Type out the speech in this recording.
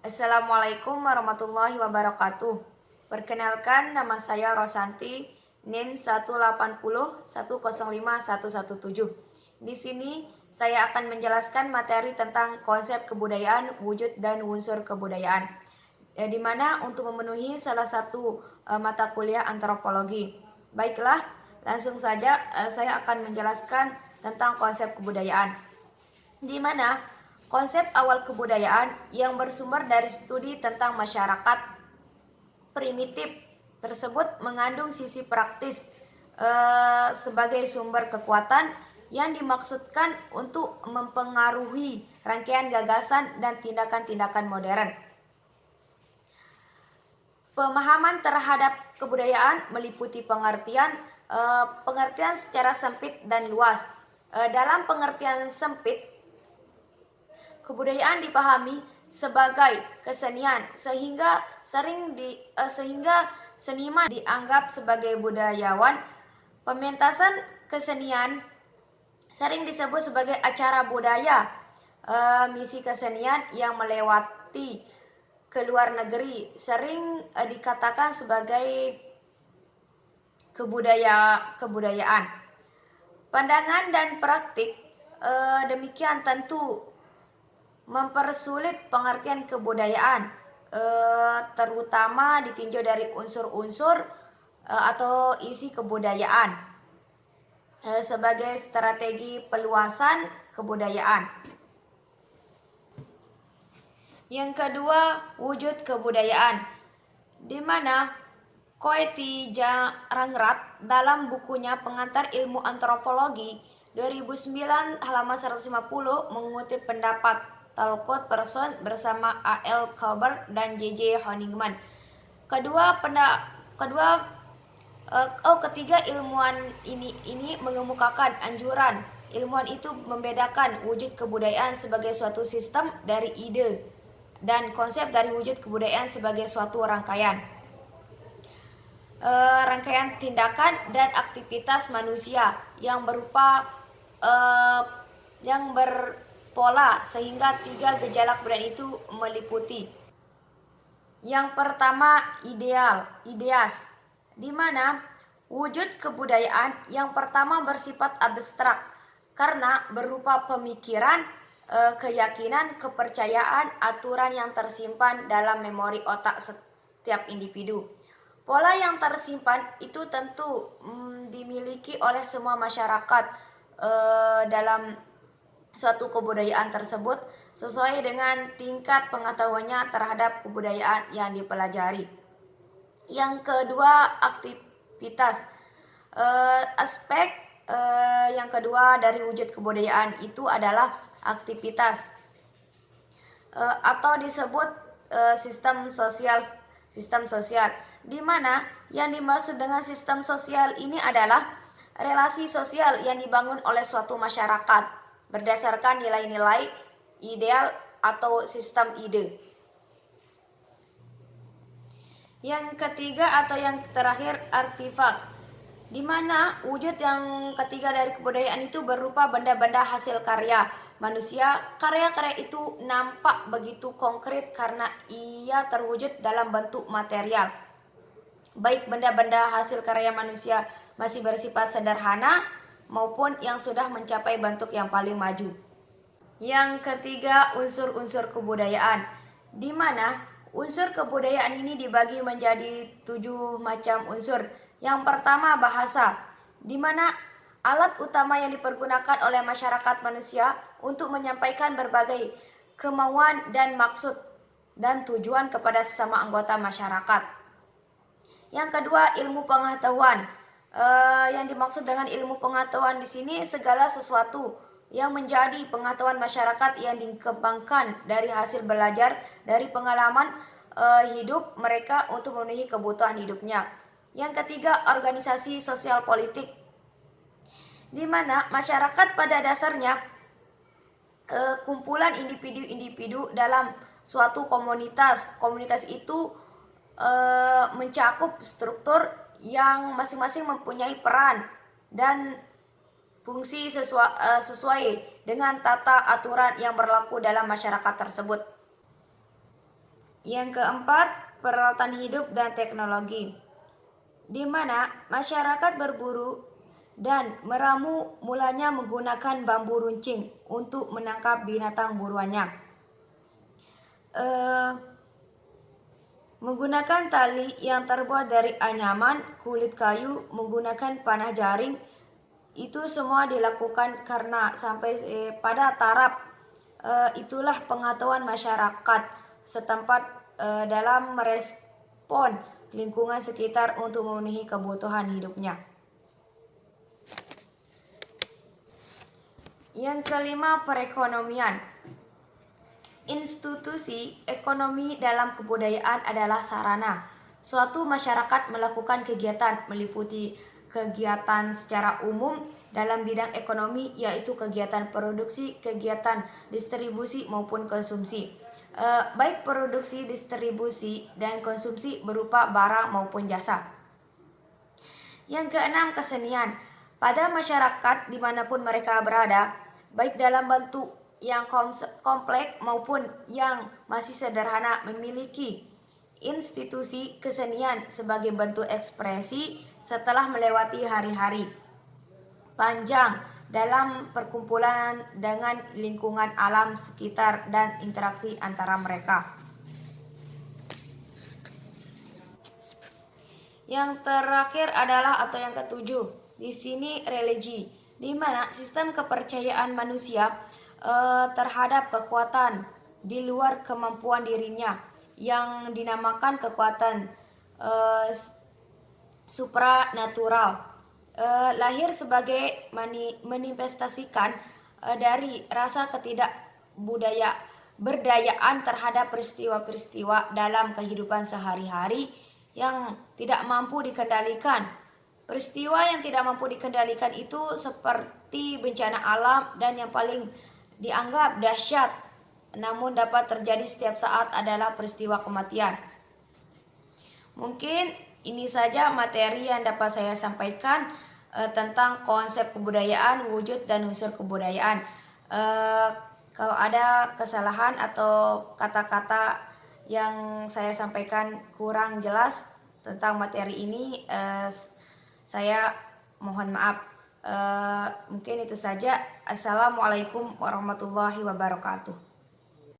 Assalamualaikum warahmatullahi wabarakatuh. Perkenalkan, nama saya Rosanti, NIM 180105117. Di sini saya akan menjelaskan materi tentang konsep kebudayaan, wujud dan unsur kebudayaan. Di mana untuk memenuhi salah satu mata kuliah antropologi. Baiklah, langsung saja saya akan menjelaskan tentang konsep kebudayaan. Di mana konsep awal kebudayaan yang bersumber dari studi tentang masyarakat primitif tersebut mengandung sisi praktis sebagai sumber kekuatan yang dimaksudkan untuk mempengaruhi rangkaian gagasan dan tindakan-tindakan modern. Pemahaman terhadap kebudayaan meliputi pengertian secara sempit dan luas. Dalam pengertian sempit, kebudayaan dipahami sebagai kesenian sehingga seniman dianggap sebagai budayawan. Pementasan kesenian sering disebut sebagai acara budaya. Misi kesenian yang melewati ke luar negeri sering dikatakan sebagai kebudayaan. Pandangan dan praktik demikian tentu mempersulit pengertian kebudayaan, terutama ditinjau dari unsur-unsur atau isi kebudayaan sebagai strategi peluasan kebudayaan. Yang kedua, wujud kebudayaan, di mana Koeti Jarangrat dalam bukunya Pengantar Ilmu Antropologi 2009 halaman 150 mengutip pendapat Talcott Person bersama A.L. Kober dan J.J. Honigman. Ketiga ilmuwan ini mengemukakan anjuran ilmuwan itu membedakan wujud kebudayaan sebagai suatu sistem dari ide dan konsep dari wujud kebudayaan sebagai suatu rangkaian tindakan dan aktivitas manusia yang berpola, sehingga tiga gejala kebudayaan itu meliputi. Yang pertama, ideas, di mana wujud kebudayaan yang pertama bersifat abstrak karena berupa pemikiran, keyakinan, kepercayaan, aturan yang tersimpan dalam memori otak setiap individu. Pola yang tersimpan itu tentu dimiliki oleh semua masyarakat dalam suatu kebudayaan tersebut sesuai dengan tingkat pengetahuannya terhadap kebudayaan yang dipelajari. Yang kedua, aktivitas. Aspek yang kedua dari wujud kebudayaan itu adalah aktivitas atau disebut sistem sosial, di mana yang dimaksud dengan sistem sosial ini adalah relasi sosial yang dibangun oleh suatu masyarakat berdasarkan nilai-nilai, ideal atau sistem ide. Yang ketiga atau yang terakhir, artefak, di mana wujud yang ketiga dari kebudayaan itu berupa benda-benda hasil karya manusia. Karya-karya itu nampak begitu konkret karena ia terwujud dalam bentuk material. Baik benda-benda hasil karya manusia masih bersifat sederhana maupun yang sudah mencapai bentuk yang paling maju. Yang ketiga, unsur-unsur kebudayaan, di mana unsur kebudayaan ini dibagi menjadi 7 macam unsur. Yang pertama, bahasa, di mana alat utama yang dipergunakan oleh masyarakat manusia untuk menyampaikan berbagai kemauan dan maksud dan tujuan kepada sesama anggota masyarakat. Yang kedua, ilmu pengetahuan. Yang dimaksud dengan ilmu pengetahuan di sini segala sesuatu yang menjadi pengetahuan masyarakat yang dikembangkan dari hasil belajar dari pengalaman hidup mereka untuk memenuhi kebutuhan hidupnya. Yang ketiga, organisasi sosial politik, di mana masyarakat pada dasarnya kumpulan individu-individu dalam suatu komunitas. Komunitas itu mencakup struktur yang masing-masing mempunyai peran dan fungsi sesuai dengan tata aturan yang berlaku dalam masyarakat tersebut. Yang keempat, peralatan hidup dan teknologi, di mana masyarakat berburu dan meramu mulanya menggunakan bambu runcing untuk menangkap binatang buruannya. Menggunakan tali yang terbuat dari anyaman, kulit kayu, menggunakan panah jaring, itu semua dilakukan karena sampai pada taraf itulah pengetahuan masyarakat setempat dalam merespon lingkungan sekitar untuk memenuhi kebutuhan hidupnya. Yang kelima, perekonomian. Institusi ekonomi dalam kebudayaan adalah sarana suatu masyarakat melakukan kegiatan meliputi kegiatan secara umum dalam bidang ekonomi, yaitu kegiatan produksi, kegiatan distribusi maupun konsumsi. Baik produksi, distribusi, dan konsumsi berupa barang maupun jasa. Yang keenam, kesenian. Pada masyarakat dimanapun mereka berada, baik dalam bentuk yang kompleks maupun yang masih sederhana, memiliki institusi kesenian sebagai bentuk ekspresi setelah melewati hari-hari panjang dalam perkumpulan dengan lingkungan alam sekitar dan interaksi antara mereka. Yang terakhir adalah atau yang ketujuh, di sini religi, di mana sistem kepercayaan manusia terhadap kekuatan di luar kemampuan dirinya yang dinamakan kekuatan supranatural, lahir sebagai manifestasikan dari rasa berdayaan terhadap peristiwa-peristiwa dalam kehidupan sehari-hari yang tidak mampu dikendalikan. Peristiwa yang tidak mampu dikendalikan itu seperti bencana alam dan yang paling dianggap dahsyat namun dapat terjadi setiap saat adalah peristiwa kematian. Mungkin ini saja materi yang dapat saya sampaikan tentang konsep kebudayaan, wujud dan unsur kebudayaan. Kalau ada kesalahan atau kata-kata yang saya sampaikan kurang jelas tentang materi ini, saya mohon maaf. Mungkin itu saja. Assalamualaikum warahmatullahi wabarakatuh.